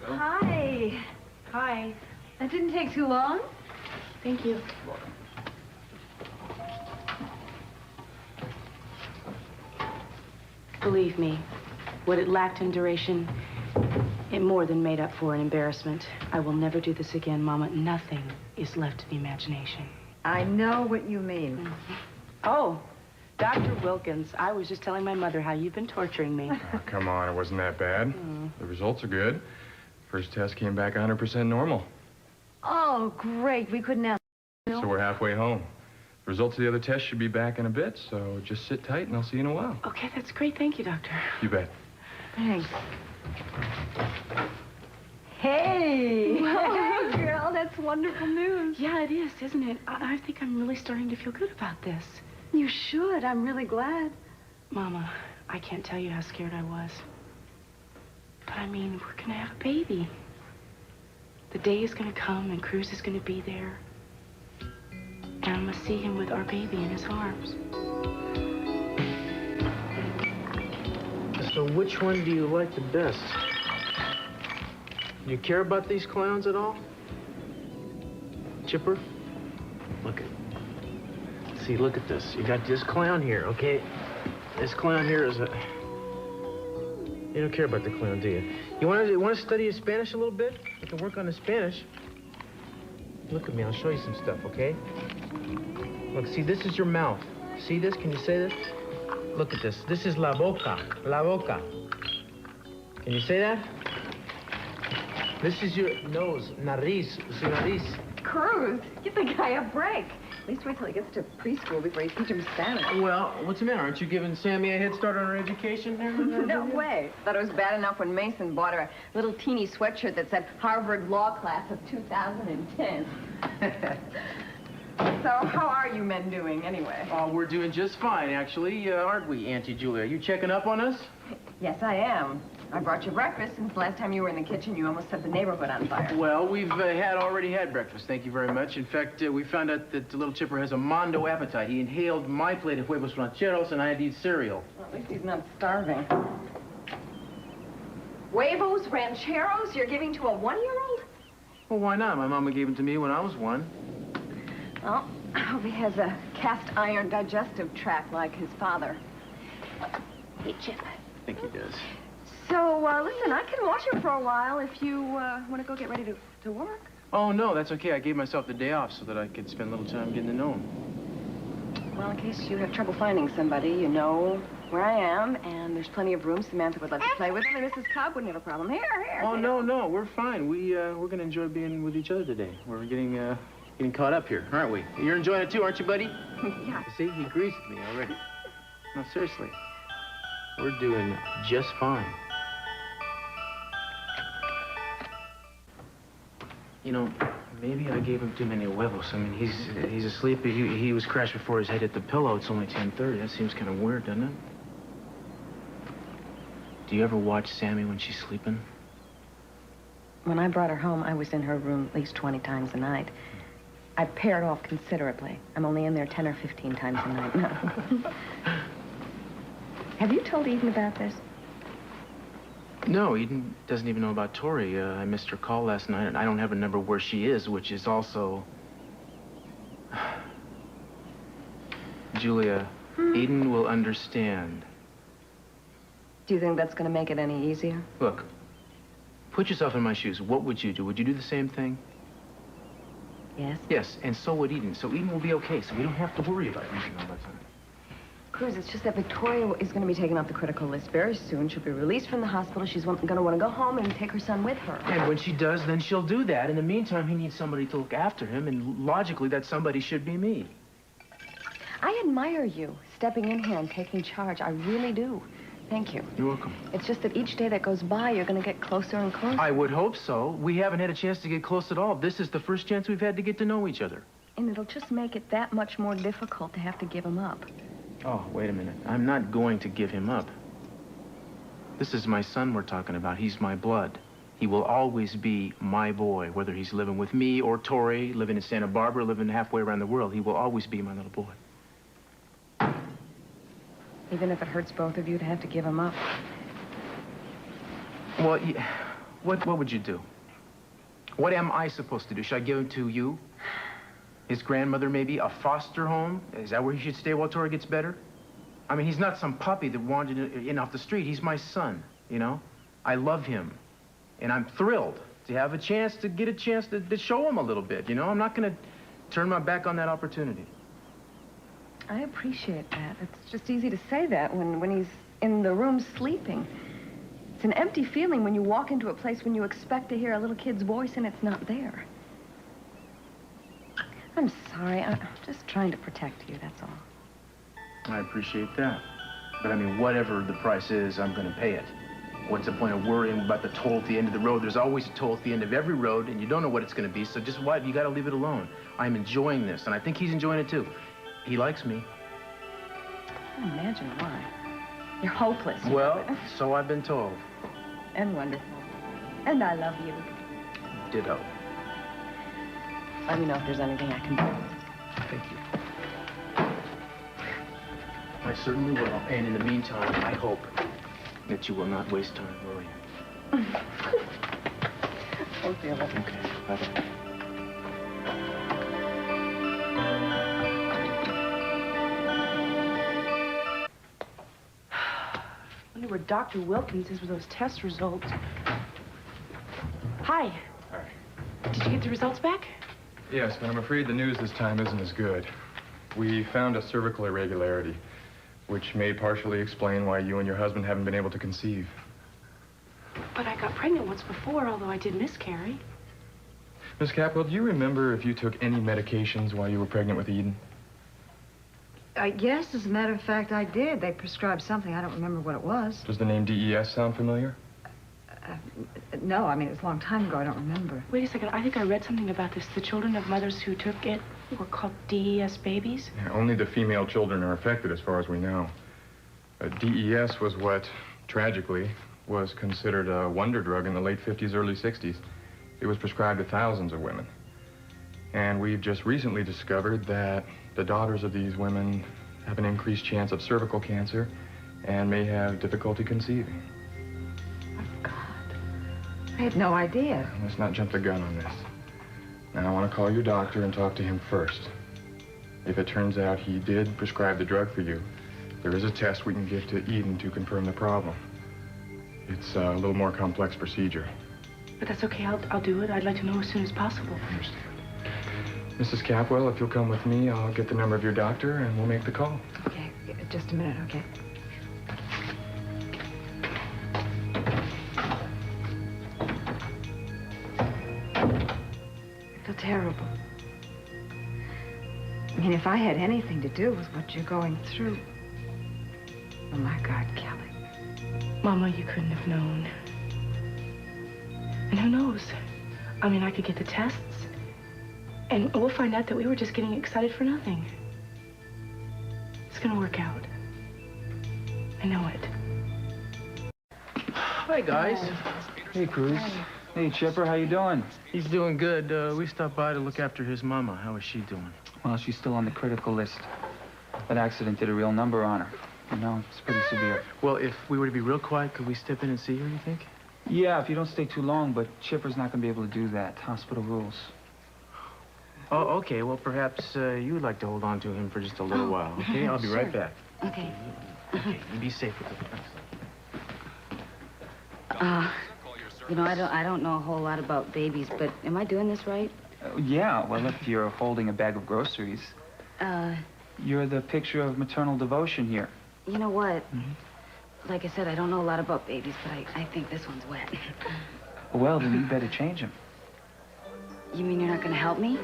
Bill? Hi. Hi. That didn't take too long. Thank you. You're welcome. Believe me, what it lacked in duration, it more than made up for in embarrassment. I will never do this again, Mama. Nothing is left to the imagination. I know what you mean. Mm-hmm. Oh, Dr. Wilkins, I was just telling my mother how you've been torturing me. Oh, come on, it wasn't that bad. The results are good. First test came back 100% normal. Oh, great. We couldn't have... So we're halfway home. The results of the other tests should be back in a bit, so just sit tight and I'll see you in a while. Okay, that's great. Thank you, Doctor. You bet. Thanks. Hey! Hey, girl, that's wonderful news. Yeah, it is, isn't it? I think I'm really starting to feel good about this. You should. I'm really glad. Mama, I can't tell you how scared I was. But I mean, we're gonna have a baby. The day is gonna come and Cruz is gonna be there. And I'm gonna see him with our baby in his arms. So which one do you like the best? Do you care about these clowns at all? Chipper? Look at... See, look at this. You got this clown here, okay? This clown here is a... You don't care about the clown, do you? You want to study your Spanish a little bit? You can work on the Spanish. Look at me. I'll show you some stuff, okay? Look, see, this is your mouth. See this? Can you say this? Look at this. This is la boca. La boca. Can you say that? This is your nose. Nariz. Su nariz. Cruz, give the guy a break. At least wait till he gets to preschool before you teach him Spanish. Well, what's the matter? Aren't you giving Sammy a head start on her education there? No way. Thought it was bad enough when Mason bought her a little teeny sweatshirt that said Harvard Law Class of 2010. So, how are you men doing, anyway? Oh, we're doing just fine, actually, aren't we, Auntie Julia? You checking up on us? Yes, I am. I brought you breakfast. Since the last time you were in the kitchen, you almost set the neighborhood on fire. Well, we've already had breakfast, thank you very much. In fact, we found out that the little chipper has a mondo appetite. He inhaled my plate of huevos rancheros, and I had to eat cereal. Well, at least he's not starving. Huevos rancheros you're giving to a one-year-old? Well, why not? My mama gave them to me when I was one. Well, I hope he has a cast iron digestive tract like his father. Hey, Chip. I think he does. So, listen, I can watch him for a while if you want to go get ready to work. Oh, no, that's okay. I gave myself the day off so that I could spend a little time getting to know him. Well, in case you have trouble finding somebody, you know where I am, and there's plenty of room. Samantha would love to play with him, and Mrs. Cobb wouldn't have a problem. Here. Oh, no, we're fine. We're going to enjoy being with each other today. We're getting caught up here, aren't we? You're enjoying it too, aren't you, buddy? Yeah. See, he agrees with me already. No, seriously. We're doing just fine. You know, maybe I gave him too many huevos. I mean, he's asleep. He was crashed before his head hit the pillow. It's only 10:30. That seems kind of weird, doesn't it? Do you ever watch Sammy when she's sleeping? When I brought her home, I was in her room at least 20 times a night. I've paired off considerably. I'm only in there 10 or 15 times a night now. Have you told Eden about this? No, Eden doesn't even know about Tori. I missed her call last night, and I don't have a number where she is, which is also... Julia, Eden will understand. Do you think that's going to make it any easier? Look, put yourself in my shoes. What would you do? Would you do the same thing? Yes. Yes, and so would Eden. So Eden will be okay, so we don't have to worry about anything all the time. Cruz, it's just that Victoria is going to be taken off the critical list very soon. She'll be released from the hospital. She's going to want to go home and take her son with her. And when she does, then she'll do that. In the meantime, he needs somebody to look after him, and logically, that somebody should be me. I admire you stepping in here and taking charge. I really do. Thank you. You're welcome. It's just that each day that goes by, you're going to get closer and closer. I would hope so. We haven't had a chance to get close at all. This is the first chance we've had to get to know each other. And it'll just make it that much more difficult to have to give him up. Oh, wait a minute. I'm not going to give him up. This is my son we're talking about. He's my blood. He will always be my boy, whether he's living with me or Tori, living in Santa Barbara, living halfway around the world. He will always be my little boy. Even if it hurts both of you to have to give him up. Well, What would you do? What am I supposed to do? Should I give him to you? His grandmother, maybe? A foster home? Is that where he should stay while Tori gets better? I mean, he's not some puppy that wandered in off the street. He's my son, you know? I love him. And I'm thrilled to have a chance to show him a little bit, you know? I'm not gonna turn my back on that opportunity. I appreciate that. It's just easy to say that when he's in the room sleeping. It's an empty feeling when you walk into a place when you expect to hear a little kid's voice and it's not there. I'm sorry. I'm just trying to protect you, that's all. I appreciate that. But I mean, whatever the price is, I'm gonna pay it. What's the point of worrying about the toll at the end of the road? There's always a toll at the end of every road, and you don't know what it's gonna be, so just what? You gotta leave it alone. I'm enjoying this, and I think he's enjoying it too. He likes me. I can't imagine why. You're hopeless. Well, so I've been told. And wonderful. And I love you. Ditto. Let me know if there's anything I can do. Thank you. I certainly will. And in the meantime, I hope that you will not waste time worrying. Okay, Okay, bye-bye. I wonder where Dr. Wilkins is with those test results. Hi. Hi. Did you get the results back? Yes, but I'm afraid the news this time isn't as good. We found a cervical irregularity, which may partially explain why you and your husband haven't been able to conceive. But I got pregnant once before, although I did miscarry. Miss Capwell, do you remember if you took any medications while you were pregnant with Eden? Yes, as a matter of fact, I did. They prescribed something. I don't remember what it was. Does the name DES sound familiar? No, I mean, it was a long time ago. I don't remember. Wait a second, I think I read something about this. The children of mothers who took it were called DES babies. Yeah, only the female children are affected as far as we know. DES was what, tragically, was considered a wonder drug in the late 50s, early 60s. It was prescribed to thousands of women. And we've just recently discovered that the daughters of these women have an increased chance of cervical cancer and may have difficulty conceiving. I had no idea. Let's not jump the gun on this. Now, I want to call your doctor and talk to him first. If it turns out he did prescribe the drug for you, there is a test we can give to Eden to confirm the problem. It's a little more complex procedure. But that's okay, I'll do it. I'd like to know as soon as possible. I understand. Mrs. Capwell, if you'll come with me, I'll get the number of your doctor and we'll make the call. Okay, just a minute, okay? I feel terrible. I mean, if I had anything to do with what you're going through... Oh, my God, Kelly. Mama, you couldn't have known. And who knows? I mean, I could get the tests, and we'll find out that we were just getting excited for nothing. It's gonna work out. I know it. Hi, guys. Hey, Cruz. Hey, Chipper, how you doing? He's doing good. We stopped by to look after his mama. How is she doing? Well, she's still on the critical list. That accident did a real number on her. You know, it's pretty severe. Well, if we were to be real quiet, could we step in and see her, you think? Yeah, if you don't stay too long, but Chipper's not going to be able to do that. Hospital rules. Oh, okay. Well, perhaps you would like to hold on to him for just a little while, okay? I'll be right back. Okay. Okay, you be safe with it. You know, I don't know a whole lot about babies, but am I doing this right? Yeah, well, if you're holding a bag of groceries. You're the picture of maternal devotion here. You know what? Like I said, I don't know a lot about babies, but I think this one's wet. Well, then you better change him. You mean you're not gonna help me?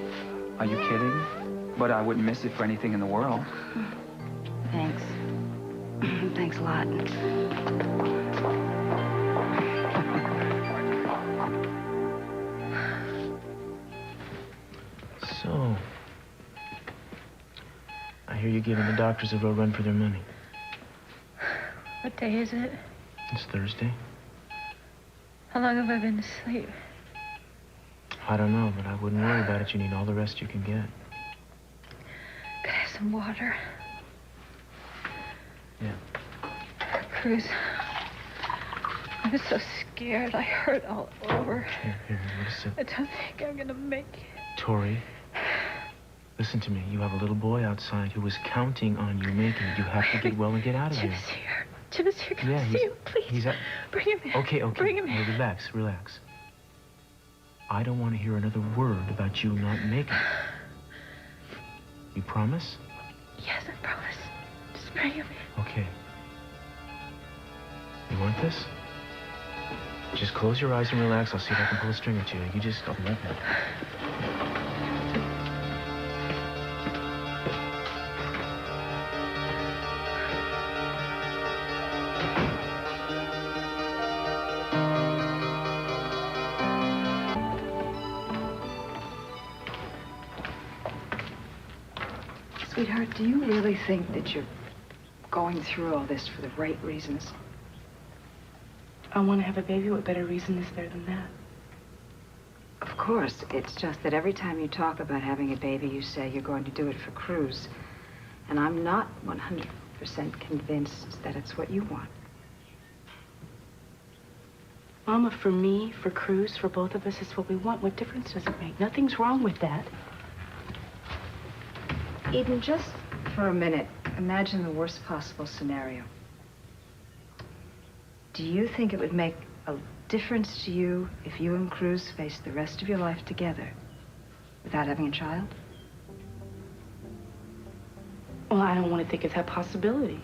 Are you kidding? But I wouldn't miss it for anything in the world. Thanks. Thanks a lot. So, I hear you're giving the doctors a real run for their money. What day is it? It's Thursday. How long have I been asleep? I don't know, but I wouldn't worry about it. You need all the rest you can get. Could I have some water? Yeah. Cruz, I'm so scared. I hurt all over. Here, listen. I don't think I'm gonna make it. Tori, listen to me. You have a little boy outside who is counting on you making it. You have to get well and get out of here. Jim is here. Jim is here. Can Yeah, I see him, please? Bring him in. Okay. Bring him in. Hey, relax. I don't want to hear another word about you not making it. You promise? Yes, I promise. Just bring him in. Okay. You want this? Just close your eyes and relax. I'll see if I can pull a string or two. You just... I'll be right back. Sweetheart, do you really think that you're going through all this for the right reasons? I want to have a baby. What better reason is there than that? Of course. It's just that every time you talk about having a baby, you say you're going to do it for Cruz. And I'm not 100% convinced that it's what you want. Mama, for me, for Cruz, for both of us, it's what we want. What difference does it make? Nothing's wrong with that. Eden, just for a minute, imagine the worst possible scenario. Do you think it would make a difference to you if you and Cruz faced the rest of your life together without having a child? Well, I don't want to think of that possibility.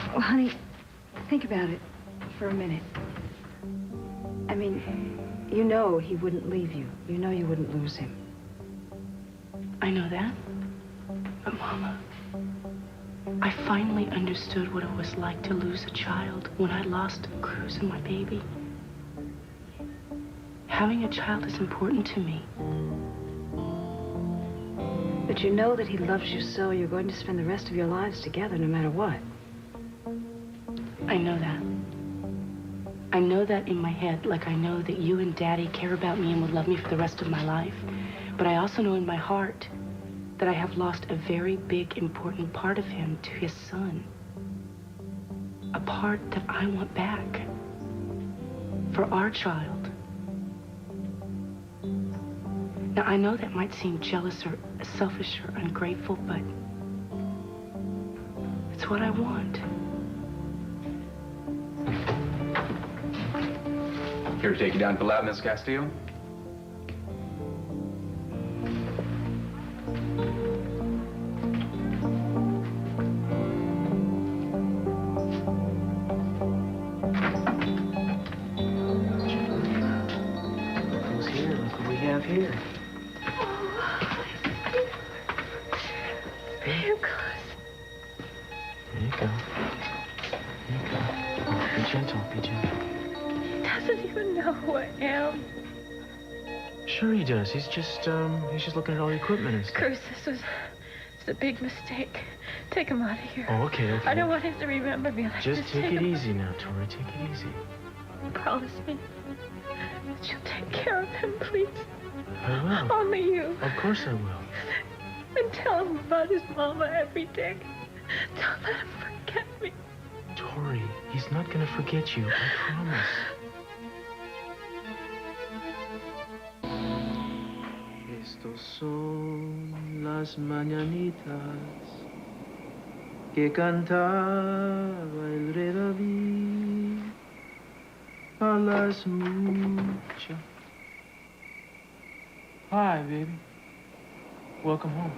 Well, honey, think about it for a minute. I mean, you know he wouldn't leave you. You know you wouldn't lose him. I know that. But, Mama, I finally understood what it was like to lose a child when I lost Cruz and my baby. Having a child is important to me. But you know that he loves you so you're going to spend the rest of your lives together no matter what. I know that. I know that in my head, like I know that you and Daddy care about me and would love me for the rest of my life. But I also know in my heart that I have lost a very big, important part of him to his son. A part that I want back. For our child. Now, I know that might seem jealous or selfish or ungrateful, but it's what I want. Here to take you down to the lab, Miss Castillo? Here. Very close. There you go. Oh, be gentle, be gentle. He doesn't even know who I am. Sure he does. He's just looking at all the equipment and stuff. Cruz, it's a big mistake. Take him out of here. Oh, okay. I don't want him to remember me like this. Just take it easy now, Tori. Take it easy. Promise me that you'll take care of him, please. I will. Only you. Of course I will. And tell him about his mama every day. Don't let him forget me. Tori, he's not gonna forget you. I promise. Estos son las mañanitas que cantaba el rey David a las muchas. Hi, baby. Welcome home.